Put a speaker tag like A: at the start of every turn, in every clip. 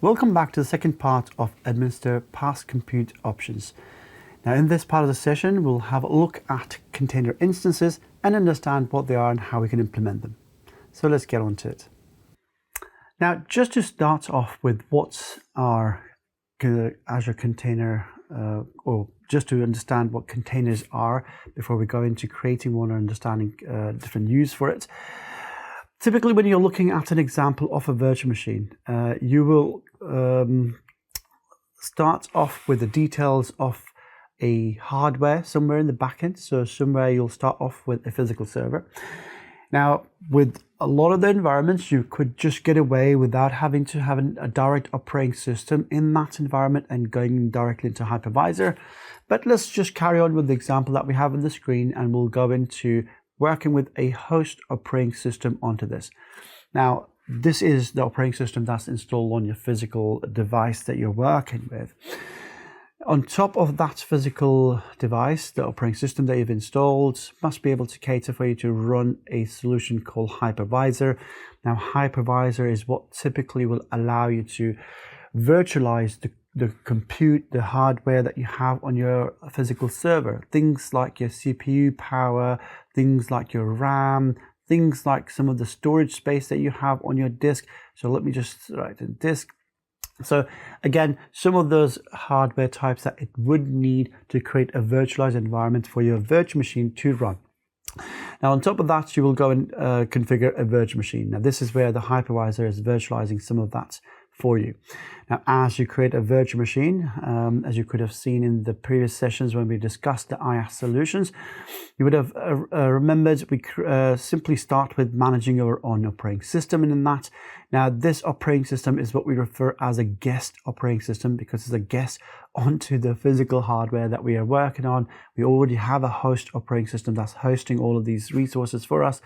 A: Welcome back to the second part of Administer Past Compute Options. Now in this part of the session, we'll have a look at container instances and understand what they are and how we can implement them. So let's get on to it. Now, just to start off with what's our Azure container, or just to understand what containers are before we go into creating one or understanding different use for it. Typically, when you're looking at an example of a virtual machine, you will start off with the details of a hardware somewhere in the backend. So somewhere you'll start off with a physical server. Now, with a lot of the environments, you could just get away without having to have a direct operating system in that environment and going directly into hypervisor. But let's just carry on with the example that we have on the screen, and we'll go into working with a host operating system onto this. Now, this is the operating system that's installed on your physical device that you're working with. On top of that physical device, the operating system that you've installed must be able to cater for you to run a solution called Hypervisor. Now, Hypervisor is what typically will allow you to virtualize the compute, the hardware that you have on your physical server. Things like your CPU power, things like your RAM, things like some of the storage space that you have on your disk. So let me just write in disk. So again, some of those hardware types that it would need to create a virtualized environment for your virtual machine to run. Now, on top of that, you will go and configure a virtual machine. Now, this is where the hypervisor is virtualizing some of that for you. Now, as you create a virtual machine, as you could have seen in the previous sessions when we discussed the IaaS solutions, you would have remembered we simply start with managing our own operating system. And in that, now this operating system is what we refer as a guest operating system, because it's a guest onto the physical hardware that we are working on. We already have a host operating system that's hosting all of these resources for us.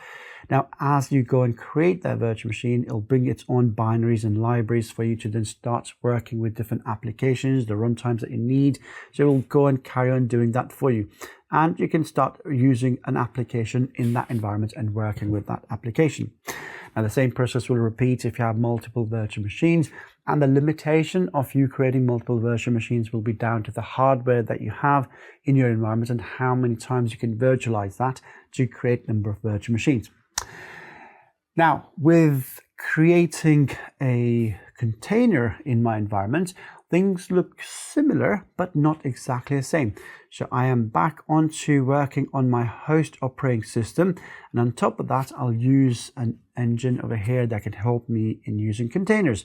A: Now, as you go and create that virtual machine, it'll bring its own binaries and libraries for you to then start working with different applications, the runtimes that you need. So it will go and carry on doing that for you. And you can start using an application in that environment and working with that application. Now, the same process will repeat if you have multiple virtual machines, and the limitation of you creating multiple virtual machines will be down to the hardware that you have in your environment and how many times you can virtualize that to create a number of virtual machines. Now, with creating a container in my environment, things look similar, but not exactly the same. So I am back onto working on my host operating system. And on top of that, I'll use an engine over here that can help me in using containers.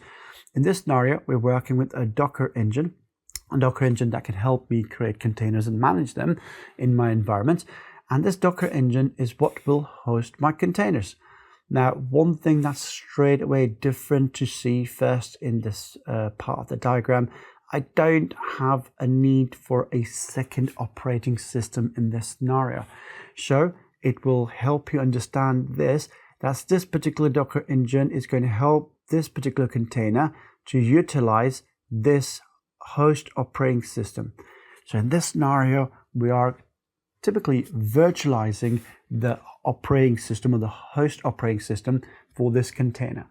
A: In this scenario, we're working with a Docker engine that can help me create containers and manage them in my environment. And this Docker engine is what will host my containers. Now, one thing that's straight away different to see first in this part of the diagram, I don't have a need for a second operating system in this scenario. So it will help you understand this particular Docker engine is going to help this particular container to utilize this host operating system. So in this scenario, we are typically virtualizing the operating system or the host operating system for this container.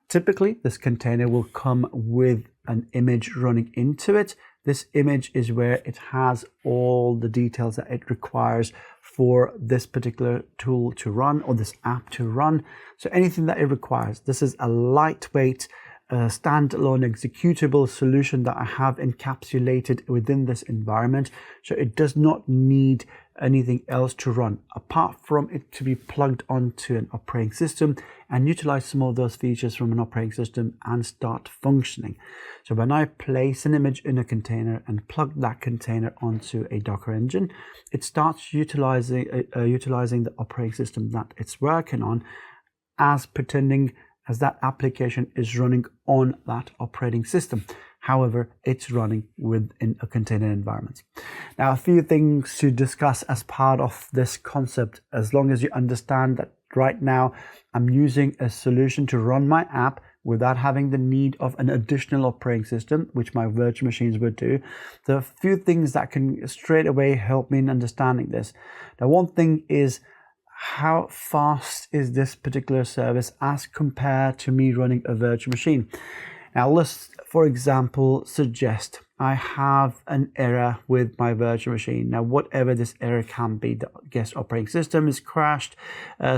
A: Typically, this container will come with an image running into it. This image is where it has all the details that it requires for this particular tool to run or this app to run. So anything that it requires. This is a lightweight standalone executable solution that I have encapsulated within this environment. So it does not need anything else to run apart from it to be plugged onto an operating system and utilize some of those features from an operating system and start functioning. So when I place an image in a container and plug that container onto a Docker engine, it starts utilizing the operating system that it's working on as pretending as that application is running on that operating system. However, it's running within a container environment. Now, a few things to discuss as part of this concept, as long as you understand that right now I'm using a solution to run my app without having the need of an additional operating system, which my virtual machines would do. There are a few things that can straight away help me in understanding this. Now, one thing is, how fast is this particular service as compared to me running a virtual machine? Now let's, for example, suggest I have an error with my virtual machine. Now, whatever this error can be, the guest operating system is crashed,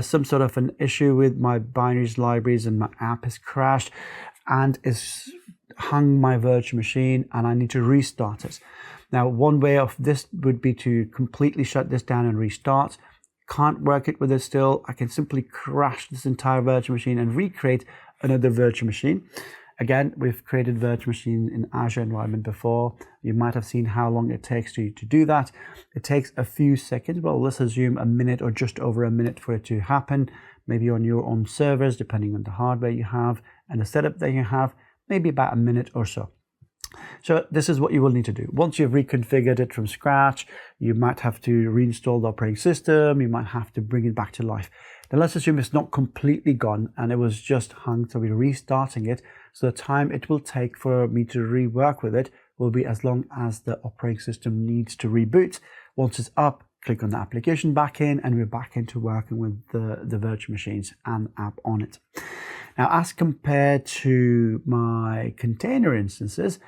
A: some sort of an issue with my binaries libraries and my app has crashed and is hung my virtual machine, and I need to restart it. Now, one way of this would be to completely shut this down and restart. Can't work it with it still. I can simply crash this entire virtual machine and recreate another virtual machine. Again, we've created virtual machine in Azure environment before. You might have seen how long it takes to do that. It takes a few seconds. Well, let's assume a minute or just over a minute for it to happen. Maybe on your own servers, depending on the hardware you have and the setup that you have, maybe about a minute or so. So this is what you will need to do. Once you've reconfigured it from scratch, you might have to reinstall the operating system. You might have to bring it back to life. Now let's assume it's not completely gone and it was just hung, so we're restarting it. So the time it will take for me to rework with it will be as long as the operating system needs to reboot. Once it's up, click on the application back in and we're back into working with the virtual machines and app on it. Now, as compared to my container instances,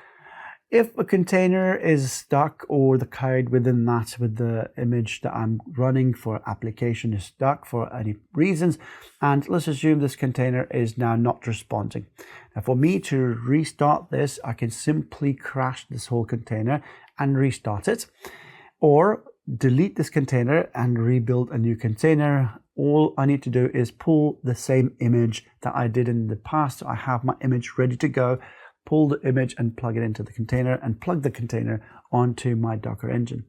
A: if a container is stuck or the code within that with the image that I'm running for application is stuck for any reasons, and let's assume this container is now not responding. Now, for me to restart this, I can simply crash this whole container and restart it, or delete this container and rebuild a new container. All I need to do is pull the same image that I did in the past. So I have my image ready to go, pull the image and plug it into the container and plug the container onto my Docker engine.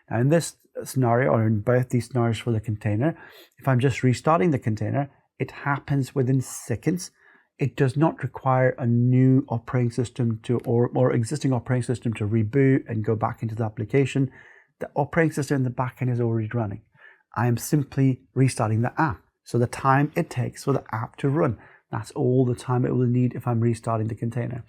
A: Now in this scenario, or in both these scenarios for the container, if I'm just restarting the container, it happens within seconds. It does not require a new operating system to, or existing operating system to reboot and go back into the application. The operating system in the backend is already running. I am simply restarting the app. So the time it takes for the app to run, that's all the time it will need if I'm restarting the container.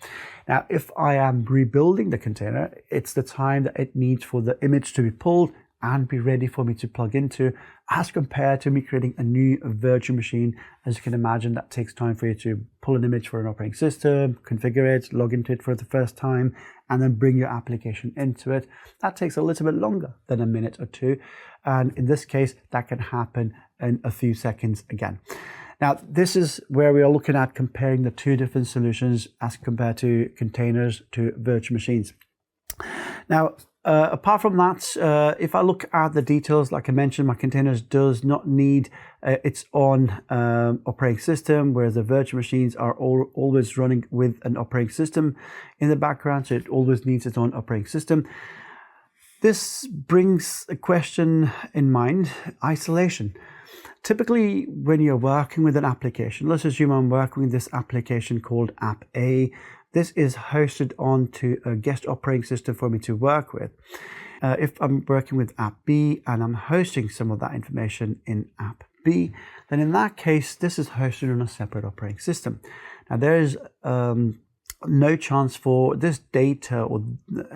A: Now, if I am rebuilding the container, it's the time that it needs for the image to be pulled and be ready for me to plug into, as compared to me creating a new virtual machine. As you can imagine, that takes time for you to pull an image for an operating system, configure it, log into it for the first time, and then bring your application into it. That takes a little bit longer than a minute or two. And in this case, that can happen in a few seconds again. Now, this is where we are looking at comparing the two different solutions as compared to containers to virtual machines. Now, apart from that, if I look at the details, like I mentioned, my containers does not need its own operating system, whereas the virtual machines are always running with an operating system in the background, so it always needs its own operating system. This brings a question in mind: isolation. Typically, when you're working with an application, let's assume I'm working with this application called App A. This is hosted onto a guest operating system for me to work with. If I'm working with App B and I'm hosting some of that information in App B, then in that case, this is hosted on a separate operating system. Now, there is no chance for this data or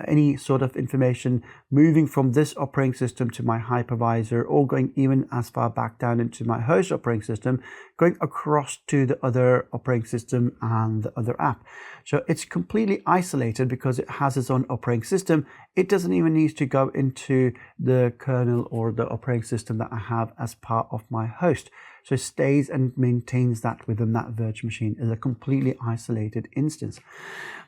A: any sort of information moving from this operating system to my hypervisor, or going even as far back down into my host operating system, going across to the other operating system and the other app. So it's completely isolated because it has its own operating system. It doesn't even need to go into the kernel or the operating system that I have as part of my host. So it stays and maintains that within that virtual machine as a completely isolated instance.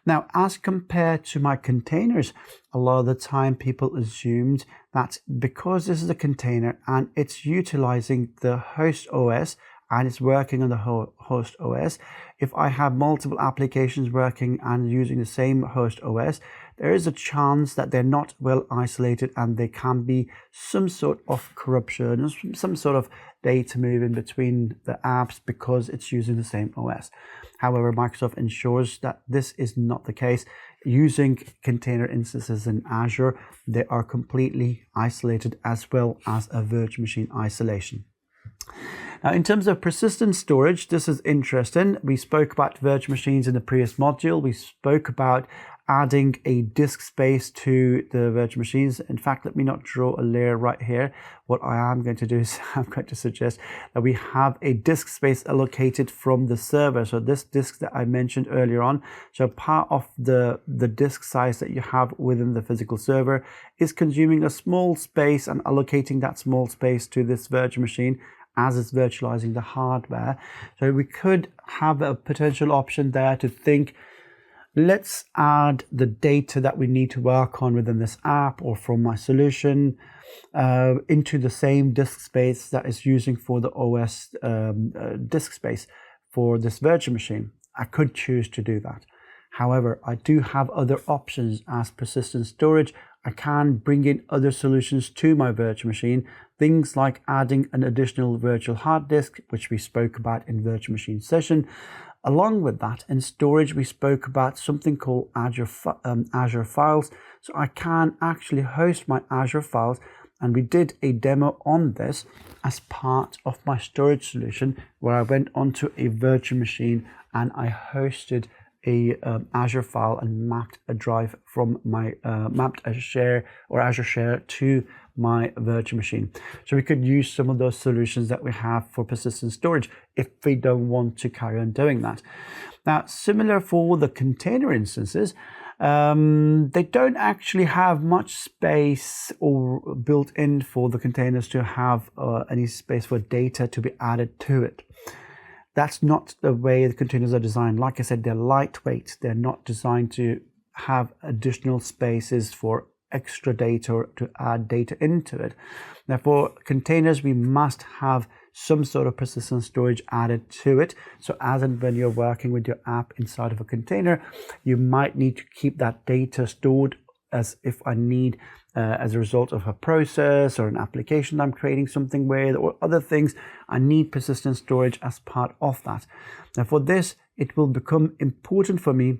A: Now, as compared to my containers, a lot of the time people assumed that because this is a container and it's utilizing the host OS and it's working on the host OS, if I have multiple applications working and using the same host OS, there is a chance that they're not well isolated and there can be some sort of corruption, some sort of data moving between the apps because it's using the same OS. However, Microsoft ensures that this is not the case. Using container instances in Azure, they are completely isolated as well as a virtual machine isolation. Now, in terms of persistent storage, this is interesting. We spoke about virtual machines in the previous module. We spoke about adding a disk space to the virtual machines. In fact, let me not draw a layer right here. What I am going to do is I'm going to suggest that we have a disk space allocated from the server. So this disk that I mentioned earlier on, so part of the disk size that you have within the physical server is consuming a small space and allocating that small space to this virtual machine as it's virtualizing the hardware. So we could have a potential option there to think, let's add the data that we need to work on within this app or from my solution into the same disk space that is using for the OS disk space for this virtual machine. I could choose to do that. However, I do have other options as persistent storage. I can bring in other solutions to my virtual machine, things like adding an additional virtual hard disk, which we spoke about in virtual machine session. Along with that, in storage, we spoke about something called Azure Files. So I can actually host my Azure Files, and we did a demo on this as part of my storage solution, where I went onto a virtual machine and I hosted a Azure file and mapped a drive from my Azure Share to my virtual machine. So we could use some of those solutions that we have for persistent storage if we don't want to carry on doing that. Now, similar for the container instances, they don't actually have much space or built in for the containers to have any space for data to be added to it. That's not the way the containers are designed. Like I said, they're lightweight. They're not designed to have additional spaces for extra data or to add data into it. Therefore, containers, we must have some sort of persistent storage added to it. So as and when you're working with your app inside of a container, you might need to keep that data stored as if I need as a result of a process or an application I'm creating something with or other things, I need persistent storage as part of that. Now for this, it will become important for me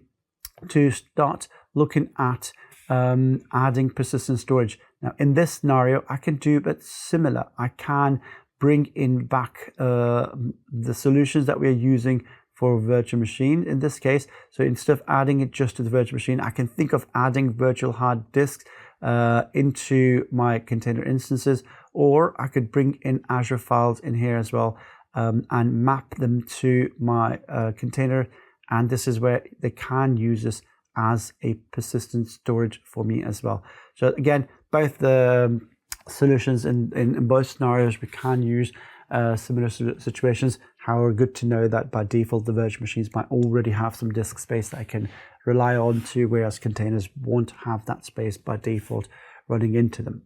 A: to start looking at adding persistent storage. Now in this scenario, I can do but similar. I can bring in back the solutions that we're using for a virtual machine in this case. So instead of adding it just to the virtual machine, I can think of adding virtual hard disks into my container instances, or I could bring in Azure Files in here as well and map them to my container. And this is where they can use this as a persistent storage for me as well. So again, both the solutions in both scenarios, we can use similar situations. However, good to know that by default, the virtual machines might already have some disk space that I can rely on to, whereas containers won't have that space by default running into them.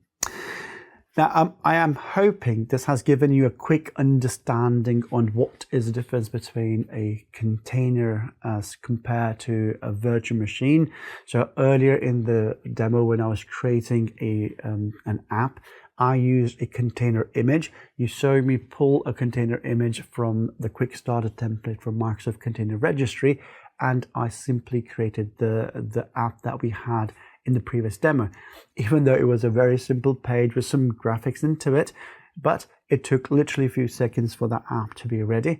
A: Now, I am hoping this has given you a quick understanding on what is the difference between a container as compared to a virtual machine. So earlier in the demo, when I was creating an app, I used a container image. You saw me pull a container image from the quick starter template from Microsoft Container Registry, and I simply created the app that we had in the previous demo, even though it was a very simple page with some graphics into it, but it took literally a few seconds for that app to be ready.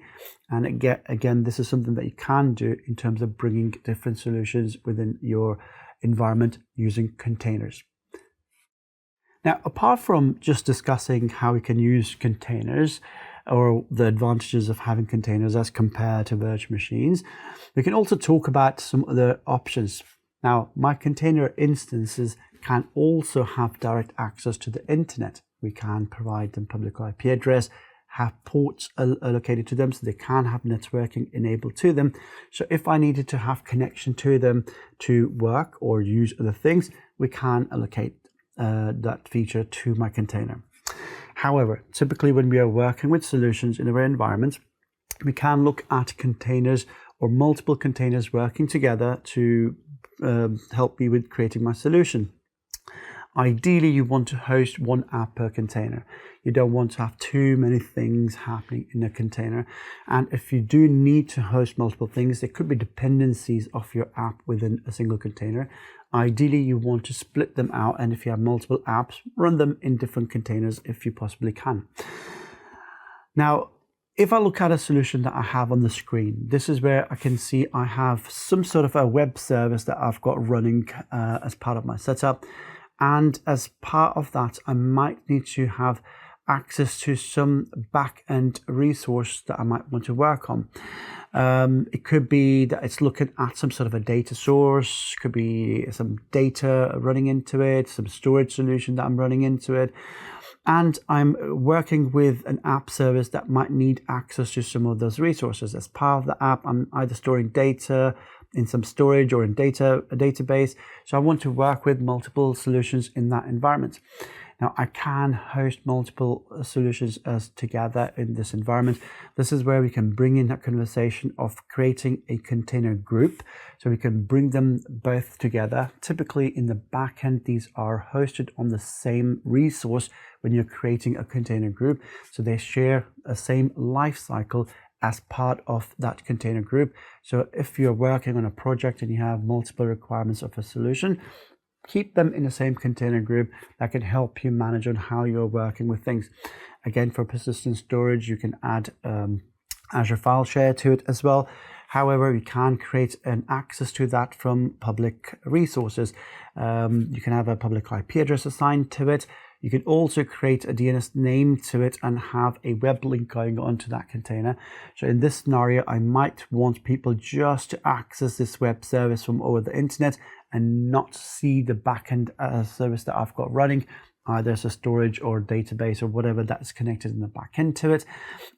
A: And again, this is something that you can do in terms of bringing different solutions within your environment using containers. Now, apart from just discussing how we can use containers or the advantages of having containers as compared to virtual machines, we can also talk about some other options. Now, my container instances can also have direct access to the internet. We can provide them public IP address, have ports allocated to them, so they can have networking enabled to them. So if I needed to have connection to them to work or use other things, we can allocate that feature to my container. However, typically when we are working with solutions in our environment, we can look at containers or multiple containers working together to help me with creating my solution. Ideally, you want to host one app per container. You don't want to have too many things happening in a container. And if you do need to host multiple things, there could be dependencies of your app within a single container. Ideally, you want to split them out, and if you have multiple apps, run them in different containers if you possibly can. Now, if I look at a solution that I have on the screen, this is where I can see I have some sort of a web service that I've got running as part of my setup. And as part of that, I might need to have access to some back-end resource that I might want to work on. It could be that it's looking at some sort of a data source, could be some data running into it, some storage solution that I'm running into it. And I'm working with an app service that might need access to some of those resources. As part of the app, I'm either storing data in some storage or in a database. So I want to work with multiple solutions in that environment. Now I can host multiple solutions as together in this environment. This is where we can bring in that conversation of creating a container group. So we can bring them both together. Typically in the backend, these are hosted on the same resource when you're creating a container group. So they share a same life cycle as part of that container group. So if you're working on a project and you have multiple requirements of a solution, keep them in the same container group. That can help you manage on how you're working with things. Again, for persistent storage, you can add Azure File Share to it as well. However, you can create an access to that from public resources. You can have a public IP address assigned to it. You can also create a DNS name to it and have a web link going onto that container. So in this scenario, I might want people just to access this web service from over the internet and not see the backend service that I've got running, either as a storage or database or whatever that's connected in the backend to it.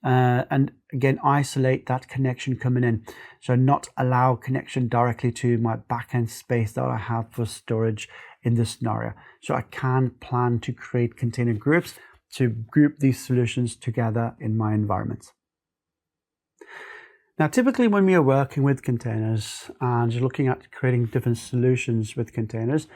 A: And again, isolate that connection coming in. So not allow connection directly to my backend space that I have for storage in this scenario. So I can plan to create container groups to group these solutions together in my environment. Now, typically when we are working with containers and looking at creating different solutions with containers,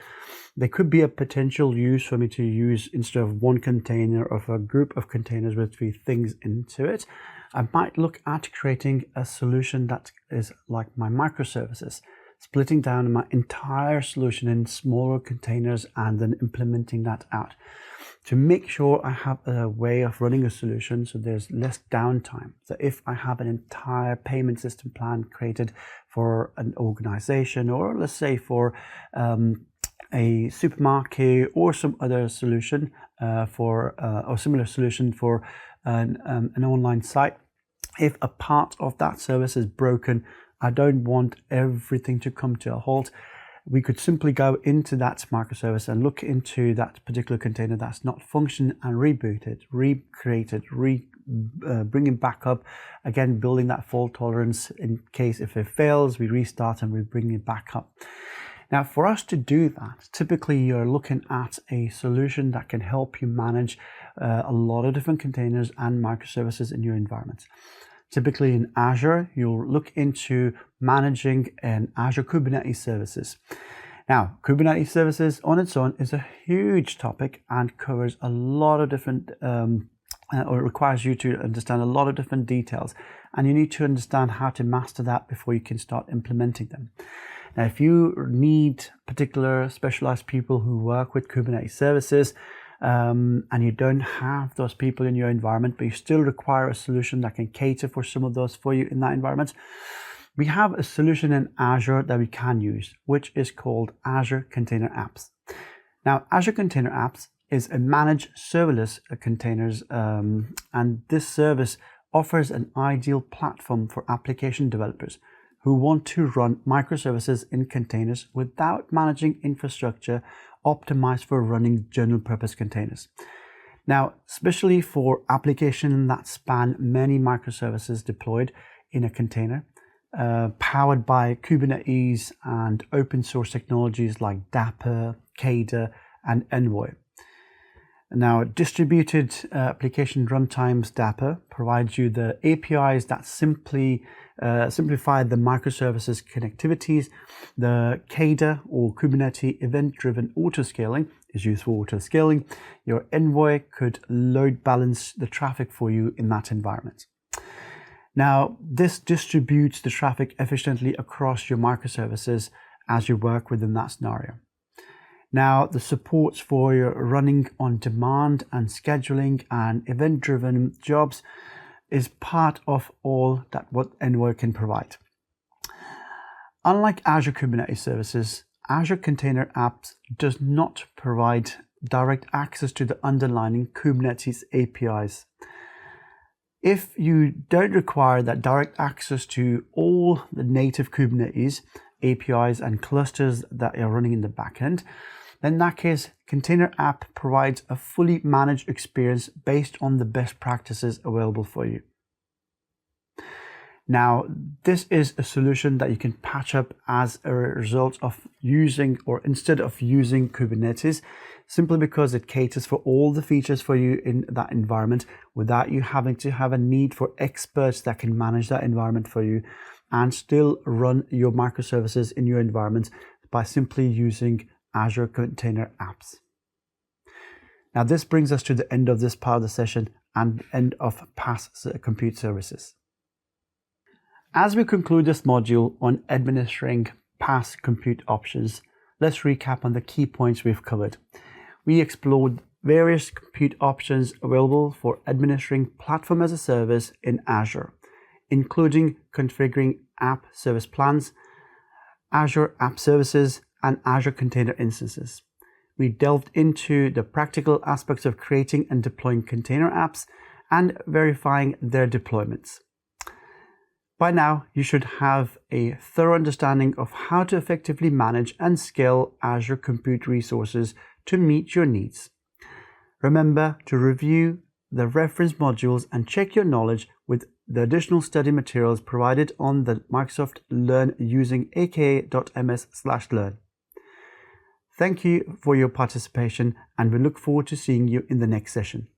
A: there could be a potential use for me to use, instead of one container, of a group of containers with 3 things into it. I might look at creating a solution that is like my microservices, splitting down my entire solution in smaller containers and then implementing that out to make sure I have a way of running a solution so there's less downtime. So if I have an entire payment system plan created for an organization, or let's say for a supermarket or some other solution or similar solution for an online site, if a part of that service is broken, I don't want everything to come to a halt. We could simply go into that microservice and look into that particular container that's not functioning and reboot it, recreate it, bring it back up. Again, building that fault tolerance in case if it fails, we restart and we bring it back up. Now, for us to do that, typically you're looking at a solution that can help you manage a lot of different containers and microservices in your environment. Typically in Azure, you'll look into managing an Azure Kubernetes services. Now, Kubernetes services on its own is a huge topic and covers a lot of different, or requires you to understand a lot of different details. And you need to understand how to master that before you can start implementing them. Now, if you need particular specialized people who work with Kubernetes services, and you don't have those people in your environment, but you still require a solution that can cater for some of those for you in that environment, we have a solution in Azure that we can use, which is called Azure Container Apps. Now, Azure Container Apps is a managed serverless containers, and this service offers an ideal platform for application developers who want to run microservices in containers without managing infrastructure optimized for running general purpose containers. Now, especially for applications that span many microservices deployed in a container, powered by Kubernetes and open source technologies like Dapr, Kda, and Envoy. Now, distributed application runtimes Dapr provides you the APIs that simplify the microservices connectivities. The Kda or Kubernetes event-driven autoscaling is used for autoscaling. Your Envoy could load balance the traffic for you in that environment. Now, this distributes the traffic efficiently across your microservices as you work within that scenario. Now, the supports for your running on demand and scheduling and event-driven jobs is part of all that what Envoy can provide. Unlike Azure Kubernetes Services, Azure Container Apps does not provide direct access to the underlying Kubernetes APIs. If you don't require that direct access to all the native Kubernetes APIs and clusters that are running in the backend, then in that case, Container App provides a fully managed experience based on the best practices available for you. Now, this is a solution that you can patch up as a result of using, or instead of using Kubernetes, simply because it caters for all the features for you in that environment without you having to have a need for experts that can manage that environment for you and still run your microservices in your environment by simply using Azure Container Apps. Now, this brings us to the end of this part of the session and end of PaaS compute services. As we conclude this module on administering PaaS compute options, let's recap on the key points we've covered. We explored various compute options available for administering platform as a service in Azure, including configuring app service plans, Azure App Services, and Azure Container Instances. We delved into the practical aspects of creating and deploying container apps and verifying their deployments. By now, you should have a thorough understanding of how to effectively manage and scale Azure compute resources to meet your needs. Remember to review the reference modules and check your knowledge with the additional study materials provided on the Microsoft Learn using aka.ms/learn. Thank you for your participation, and we look forward to seeing you in the next session.